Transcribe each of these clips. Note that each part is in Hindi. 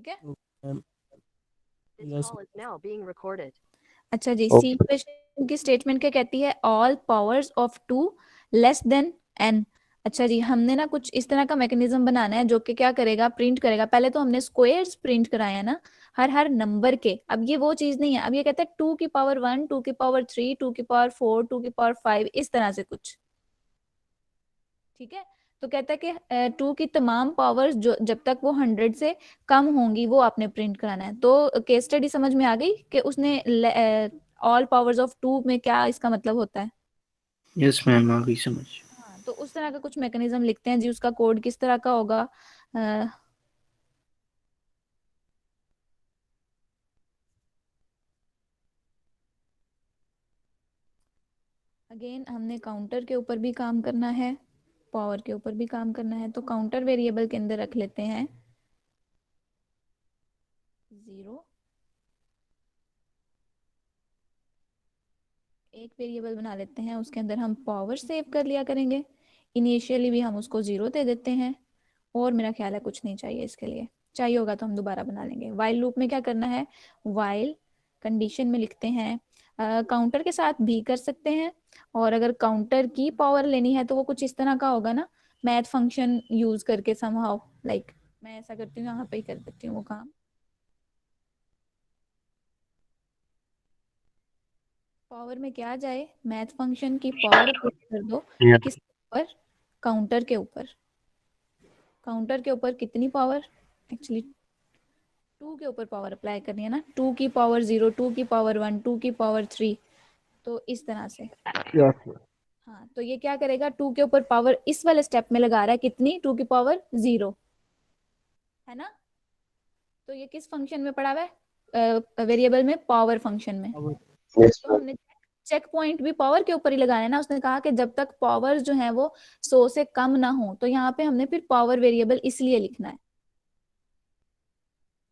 ठीक है। Ma'am. This yes. call is now being recorded. अच्छा जी, सी ओके। इक्वेशन की स्टेटमेंट क्या कहती है? All powers of 2 less than n। अच्छा जी, हमने ना कुछ इस तरह का मैकेनिज्म बनाना है जो कि क्या करेगा, प्रिंट करेगा। पहले तो हमने स्क्वायर्स प्रिंट कराए हैं ना हर नंबर के। अब ये वो चीज नहीं है, अब ये कहता है 2 की पावर 1, 2 की पावर 3, 2 की पावर 4, 2 की पावर 5, इस तरह से कुछ। ठीक है, तो कहता है कि 2 की तमाम पावर्स जो जब तक वो 100 से कम होंगी वो आपने प्रिंट कराना है। तो केस स्टडी समझ में आ गई कि उसने ऑल पावर्स ऑफ 2 में क्या इसका मतलब होता है। यस मैम, आ गई समझ। हाँ, तो उस तरह का कुछ मैकेनिज्म लिखते हैं जी। उसका कोड किस तरह का होगा? अगेन हमने काउंटर के ऊपर भी काम करना है, पावर के ऊपर भी काम करना है। तो काउंटर वेरिएबल के अंदर रख लेते हैं 0। एक वेरिएबल बना लेते हैं, उसके अंदर हम पावर सेव कर लिया करेंगे। इनिशियली भी हम उसको 0 दे देते हैं। और मेरा ख्याल है कुछ नहीं चाहिए इसके लिए, चाहिए होगा तो हम दोबारा बना लेंगे। वाइल लूप में क्या करना है, वाइल कंडीशन में लिखते हैं, काउंटर के साथ भी कर सकते हैं। और अगर काउंटर की पावर लेनी है तो वो कुछ इस तरह का होगा ना, मैथ फंक्शन यूज करके समहाउ, लाइक मैं ऐसा करती हूँ, यहाँ पे ही कर देती हूँ वो काम। पावर में क्या जाए, मैथ फंक्शन की पावर अप्लाई कर दो किस ऊपर, काउंटर के ऊपर। काउंटर के ऊपर कितनी पावर, एक्चुअली 2 के ऊपर पावर अप्लाई करनी है ना, 2 की पावर 0, 2 की पावर 1, 2 की पावर 3। तो इस तरह से। यस। हाँ, तो ये क्या करेगा, 2 के ऊपर पावर इस वाले स्टेप में लगा रहा है कितनी, 2 की पावर 0, है ना। तो ये किस फंक्शन में पड़ा हुआ है, वेरिएबल में, पावर फंक्शन में। यस तो हमने चेक पॉइंट भी पावर के ऊपर ही लगाना है ना। उसने कहा कि जब तक पावर जो है वो 100 से कम ना हो, तो यहाँ पे हमने फिर पावर वेरिएबल इसलिए लिखना है।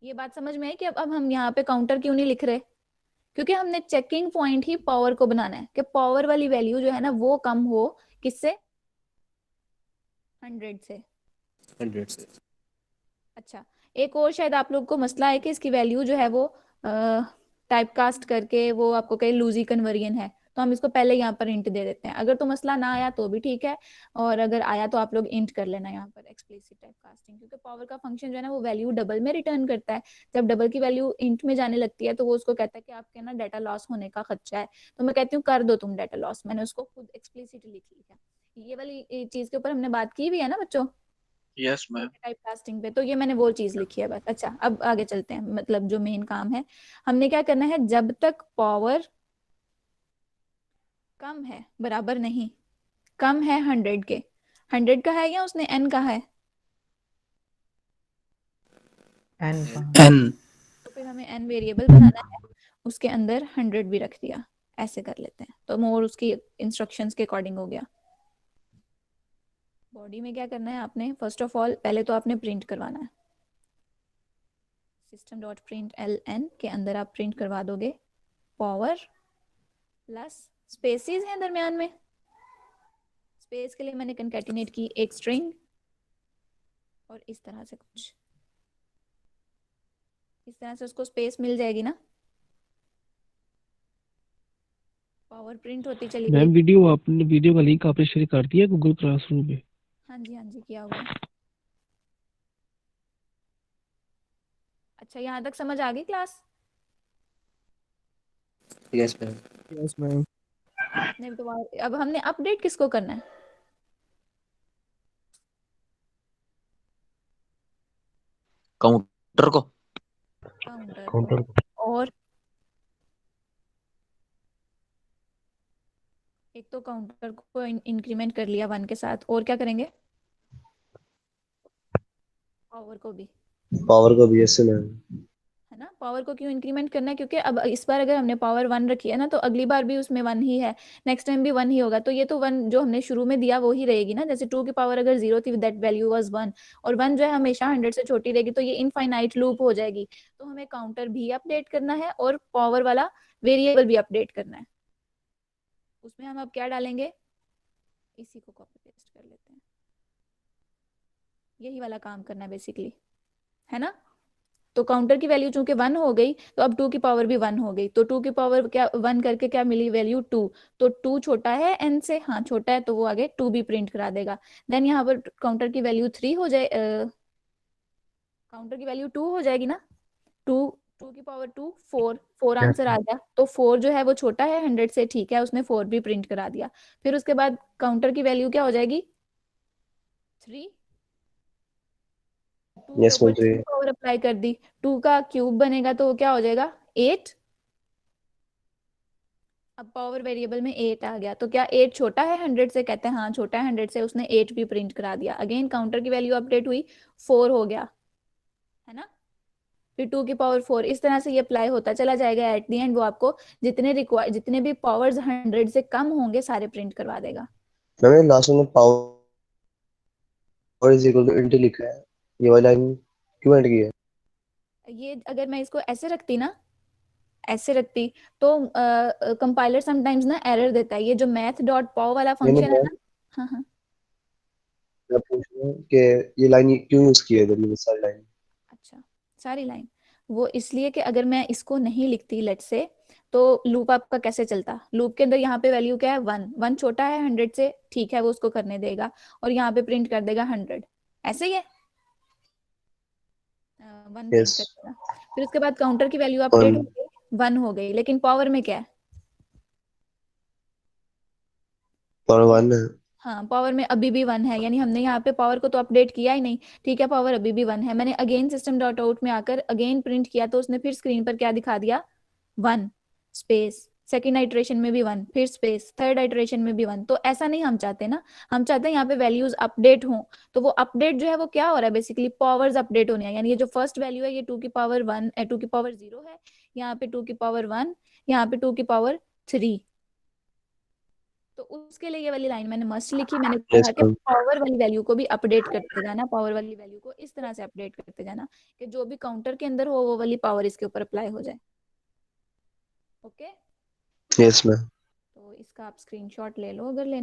ये बात समझ में है कि अब हम यहाँ पे काउंटर क्यों नहीं लिख रहे, क्योंकि हमने चेकिंग पॉइंट ही पावर को बनाना है कि पावर वाली वैल्यू जो है ना वो कम हो, किससे, 100 से। 100 से। अच्छा, एक और शायद आप लोग को मसला है कि इसकी वैल्यू जो है वो टाइप कास्ट करके वो आपको कहीं लूजी कन्वर्जन है, तो हम इसको पहले यहाँ पर इंट दे देते हैं। अगर तो मसला ना आया तो भी ठीक है, और अगर आया तो आप लोग इंट कर लेना यहाँ पर एक्सप्लिसिट टाइप कास्टिंग, क्योंकि पावर का फंक्शन जो है ना वो वैल्यू डबल में रिटर्न करता है। जब डबल की वैल्यू इंट में जाने लगती है तो वो उसको कहता है कि आपके ना डाटा लॉस होने का खर्चा है। तो मैं कहती हूँ कर दो तुम डाटा लॉस, मैंने उसको खुद एक्सप्लिसिट लिख लिया। ये वाली चीज के ऊपर हमने बात की भी है ना बच्चों, यस मैम। टाइप कास्टिंग पे। तो ये मैंने वो चीज लिखी है बस। अच्छा, अब आगे चलते हैं, मतलब जो मेन काम है हमने क्या करना है, जब तक पावर कम है, बराबर नहीं, कम है 100 के। 100 का है या उसने n का है, एन एन। तो फिर हमें n वेरिएबल बनाना है, उसके अंदर 100 भी रख दिया। ऐसे कर लेते हैं तो मोर उसकी इंस्ट्रक्शंस के अकॉर्डिंग हो गया। बॉडी में क्या करना है आपने, फर्स्ट ऑफ ऑल पहले तो आपने प्रिंट करवाना है। System dot print L N के अंदर आप प्रिंट करवा दोगे पावर प्लस स्पेसिस हैं दरमियान में। स्पेस के लिए मैंने कंकैटिनेट की एक स्ट्रिंग, और इस तरह से कुछ, इस तरह से उसको स्पेस मिल जाएगी ना, पावर प्रिंट होती चली मैम जाएगी। वीडियो का लिंक आपने शेयर कर दिया गूगल क्लासरूम में? हाँ जी, हाँ जी, किया हुआ है। अच्छा, यहाँ तक समझ आ गई class? Yes ma'am. Yes ma'am. नहीं तो अब हमने अपडेट किसको करना है, काउंटर को। Counter counter. को। और एक तो काउंटर को इंक्रीमेंट कर लिया 1 के साथ, और क्या करेंगे, पावर को भी, पावर का भी यस मैम। है ना। पावर को क्यों इंक्रीमेंट करना है, क्योंकि अब इस बार अगर हमने पावर 1 रखी है ना तो अगली बार भी उसमें 1 ही है, नेक्स्ट टाइम भी 1 ही होगा। तो ये तो 1 जो हमने शुरू में दिया वो ही रहेगी ना। जैसे 2 की पावर अगर 0 थी, दैट वैल्यू वाज 1, और 1 जो है हमेशा 100 से छोटी रहेगी, तो ये इनफाइनाइट लूप हो जाएगी। तो हमें काउंटर भी अपडेट करना है और पावर वाला वेरिएबल भी अपडेट करना है। उसमें हम अब क्या डालेंगे, इसी को कॉपी पेस्ट कर लेते हैं, यही वाला काम करना है बेसिकली, है ना। तो काउंटर की वैल्यू चूंकि 1 हो गई तो अब 2 की पावर भी 1 हो गई, तो 2 की पावर क्या 1 करके क्या मिली वैल्यू 2, तो 2 छोटा है n से, हाँ छोटा है, तो वो आगे 2 भी प्रिंट करा देगा। देन यहाँ पर काउंटर की वैल्यू 3 हो जाए, काउंटर की वैल्यू 2 हो जाएगी ना, 2, 2 की पावर 2 4, 4 Yes, आंसर आ गया, तो 4 जो है वो छोटा है 100 से, ठीक है, उसने 4 भी प्रिंट करा दिया। फिर उसके बाद काउंटर की वैल्यू क्या हो जाएगी 3, 2 के yes ऊपर मैम 3 3। पावर अप्लाई कर दी, 2 का क्यूब बनेगा तो वो क्या हो जाएगा 8, अब पावर वेरिएबल में 8 आ गया, तो क्या 8 छोटा है 100 से, कहते हैं हाँ छोटा है 100 से, उसने 8 भी प्रिंट करा दिया। अगेन काउंटर की वैल्यू अपडेट हुई, 4 हो गया, है ना, फिर 2 की पावर 4, इस तरह से ये अप्लाई होता चला जाएगा। एट दी एंड वो आपको जितने भी पावर्स 100 से कम होंगे सारे प्रिंट करवा देगा। मैम लास्ट में power is equal two into लिखा है, ये वाली लाइन क्यों ऐड की है? ये अगर मैं इसको ऐसे रखती ना, ऐसे रखती, तो कंपाइलर समटाइम्स ना एरर देता है, ये जो मैथ डॉट पॉव वाला नहीं फंक्शन है मैम, ना। हाँ हाँ, मैं पूछ रहा हूँ कि ये लाइन क्यों यूज की है, मैंने सारी लाइन। अच्छा, सारी लाइन वो इसलिए कि अगर मैं इसको नहीं लिखती लेट से, तो लूप आपका कैसे चलता, लूप के अंदर यहाँ पे वैल्यू क्या है 1, 1 छोटा है 100 से, ठीक है, वो उसको करने देगा और यहाँ पे प्रिंट कर देगा 100, ऐसे ही है, 1 प्रिंट यस, कर देगा। फिर उसके बाद काउंटर की वैल्यू अपडेट 1 हो गई, 1 हो गई, लेकिन पावर में क्या है, और 1 है। हाँ पावर में अभी भी 1 है, यानी हमने यहाँ पे पावर को तो अपडेट किया ही नहीं, ठीक है, पावर अभी भी 1 है। मैंने अगेन सिस्टम डॉट आउट में आकर अगेन प्रिंट किया तो उसने फिर स्क्रीन पर क्या दिखा दिया 1 स्पेस, सेकेंड आइट्रेशन में भी 1, फिर स्पेस, थर्ड आइट्रेशन में भी 1। तो ऐसा नहीं हम चाहते ना, हम चाहते हैं यहाँ पे वैल्यूज अपडेट हों, तो वो अपडेट जो है वो क्या हो रहा है, बेसिकली पावर्स अपडेट होने हैं, यानी ये जो फर्स्ट वैल्यू है ये 2 की पावर 1, 2 की पावर 0 है, यहाँ पे 2 की पावर 1, यहाँ पे 2 की पावर 3, तो उसके लिए ये वाली लाइन मैंने मस्ट लिखी, मैंने यस कहा कि मैम, पावर वाली वैल्यू को भी अपडेट करते जाना, पावर वाली वैल्यू को इस तरह से अपडेट करते जाना कि जो भी काउंटर के अंदर हो वो वाली पावर इसके ऊपर अप्लाई हो जाए। Okay, yes ma'am. तो इसका आप स्क्रीनशॉट ले लो अगर लेना